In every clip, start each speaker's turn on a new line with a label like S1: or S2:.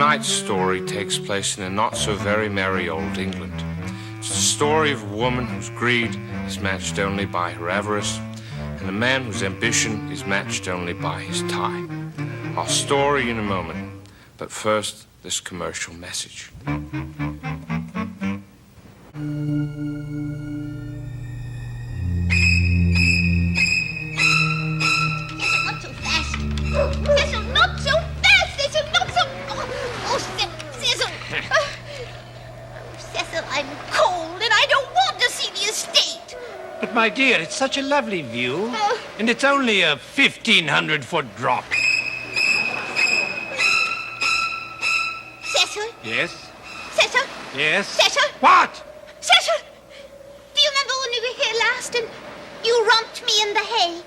S1: Tonight's story takes place in a not-so-very-merry old England. It's the story of a woman whose greed is matched only by her avarice, and a man whose ambition is matched only by his tie. Our story in a moment, but first, this commercial message.
S2: But, my dear, it's such a lovely view, and it's only a 1,500-foot drop.
S3: Cecil?
S2: Yes?
S3: Cecil?
S2: Yes?
S3: Cecil?
S2: What?
S3: Cecil! Do you remember when we were here last and you romped me in the hay?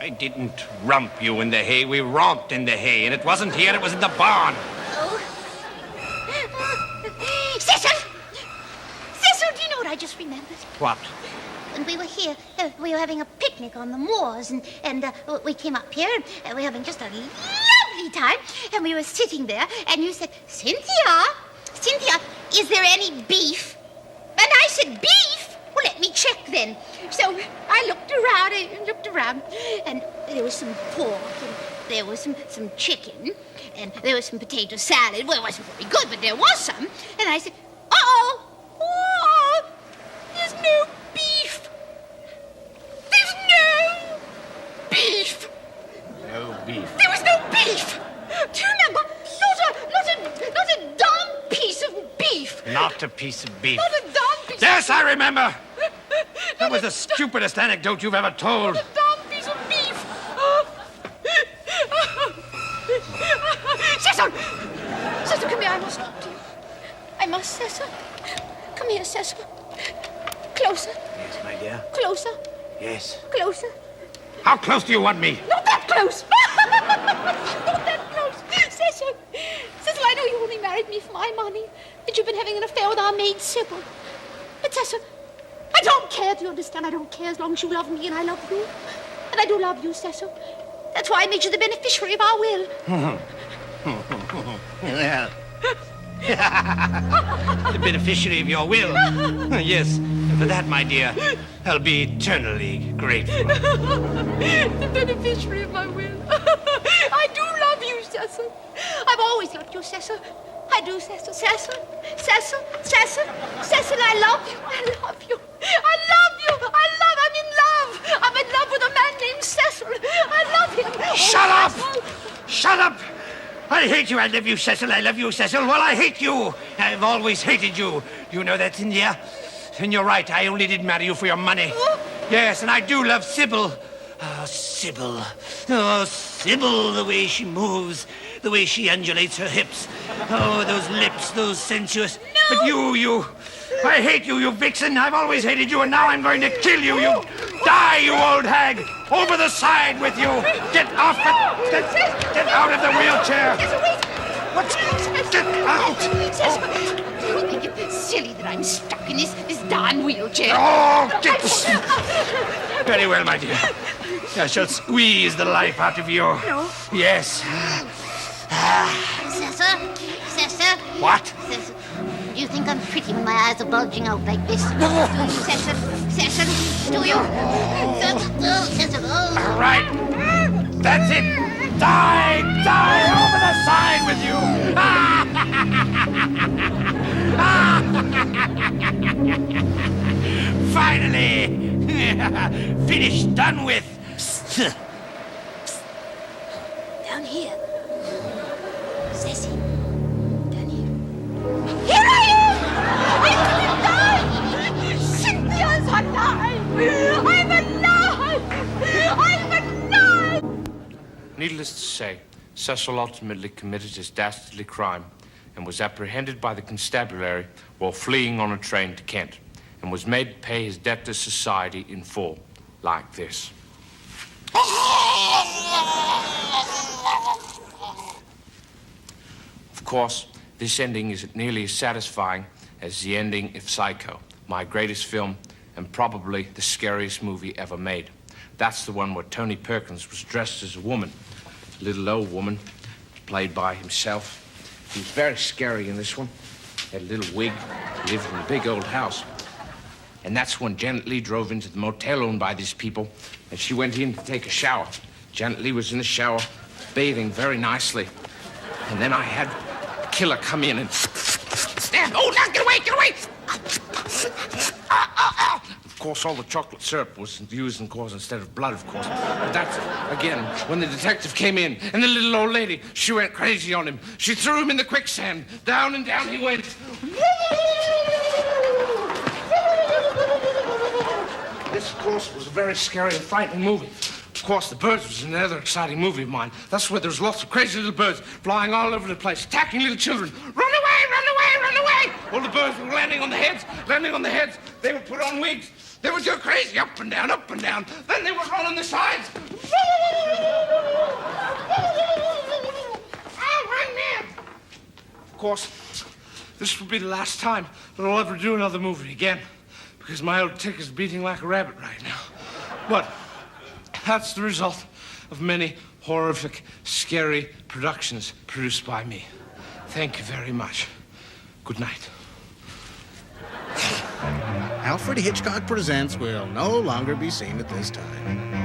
S2: I didn't rump you in the hay. We romped in the hay, and it wasn't here, it was in the barn.
S3: Oh. Cecil! Cecil, do you know what I just remembered?
S2: What?
S3: When we were here, we were having a picnic on the moors, and we came up here, and we were having just a lovely time, and we were sitting there, and you said, Cynthia, is there any beef? And I said, beef? Well, let me check then. So I looked around, and there was some pork, and there was some chicken, and there was some potato salad. Well, it wasn't very good, but there was some. And I said, uh-oh, there's no beef. There's no beef.
S2: No beef.
S3: There was no beef. Do you remember? Not a darn piece of beef.
S2: Not a piece of beef.
S3: Not a darn piece.
S2: Yes, I remember. That was the stupidest anecdote you've ever told.
S3: Not a darn piece of beef. Cecil, come here. I must talk to you. I must, Cecil. Come here, Cecil. Closer.
S2: Yes, my dear.
S3: Closer.
S2: Yes.
S3: Closer.
S2: How close do you want me?
S3: Not that close. Not that close. Cecil, I know you only married me for my money, that you've been having an affair with our maid, Sybil. But, Cecil, I don't care, do you understand? I don't care as long as you love me and I love you. And I do love you, Cecil. That's why I made you the beneficiary of our will.
S2: Well, the beneficiary of your will. Yes, and for that, my dear, I'll be eternally grateful.
S3: The beneficiary of my will. I do love you, Cecil. I've always loved you, Cecil. I do, Cecil. Cecil, I love you. I'm in love with a man named Cecil. I love him.
S2: Shut up!
S3: Cecil.
S2: Shut up! I hate you. I love you, Cecil. I love you, Cecil. Well, I hate you. I've always hated you. You know that, Cynthia? And you're right. I only did marry you for your money. Yes, and I do love Sybil. Oh, Sybil. Oh, Sybil, the way she moves, the way she undulates her hips. Oh, those lips, those sensuous...
S3: No.
S2: But you... I hate you, you vixen. I've always hated you, and now I'm going to kill you. You die, you old hag. Over the side with you. Get off it. Get out of the wheelchair. What? Get out.
S3: You think it's silly that I'm stuck in this darn wheelchair?
S2: Oh, get... Very well, my dear. I shall squeeze the life out of you.
S3: No.
S2: Yes.
S3: Cecil.
S2: What?
S3: Cecil, do you think I'm pretty when my eyes are bulging out like this? Cecil, do you? Cecil,
S2: All right. That's it. Die over the side with you. Finally. Finished, done with.
S3: Down here. Cecil, down here. Here I am! I'm alive! Cynthia's alive! I'm alive!
S1: Needless to say, Cecil ultimately committed his dastardly crime and was apprehended by the constabulary while fleeing on a train to Kent, and was made to pay his debt to society in full, like this. Of course, this ending isn't nearly as satisfying as the ending of Psycho, my greatest film and probably the scariest movie ever made. That's the one where Tony Perkins was dressed as a woman, a little old woman, played by himself, He was very scary in this one. Had a little wig, lived in a big old house. And that's when Janet Leigh drove into the motel owned by these people, and she went in to take a shower. Janet Leigh was in the shower, bathing very nicely. And then I had the killer come in and... Oh, now get away, get away! Of course, all the chocolate syrup was used, of course, instead of blood, of course. But that's, again, when the detective came in, and the little old lady, she went crazy on him. She threw him in the quicksand. Down and down he went. This, of course, was a very scary and frightening movie. Of course, The Birds was another exciting movie of mine. That's where there's lots of crazy little birds flying all over the place, attacking little children. Run away, run away, run away! All the birds were landing on the heads, landing on the heads. They would put on wigs. They would go crazy, up and down, up and down. Then they would run on the sides. Oh, run, man! Of course, this will be the last time that I'll ever do another movie again, because my old tick is beating like a rabbit right now. But that's the result of many horrific, scary productions produced by me. Thank you very much. Good night.
S4: Alfred Hitchcock Presents will no longer be seen at this time.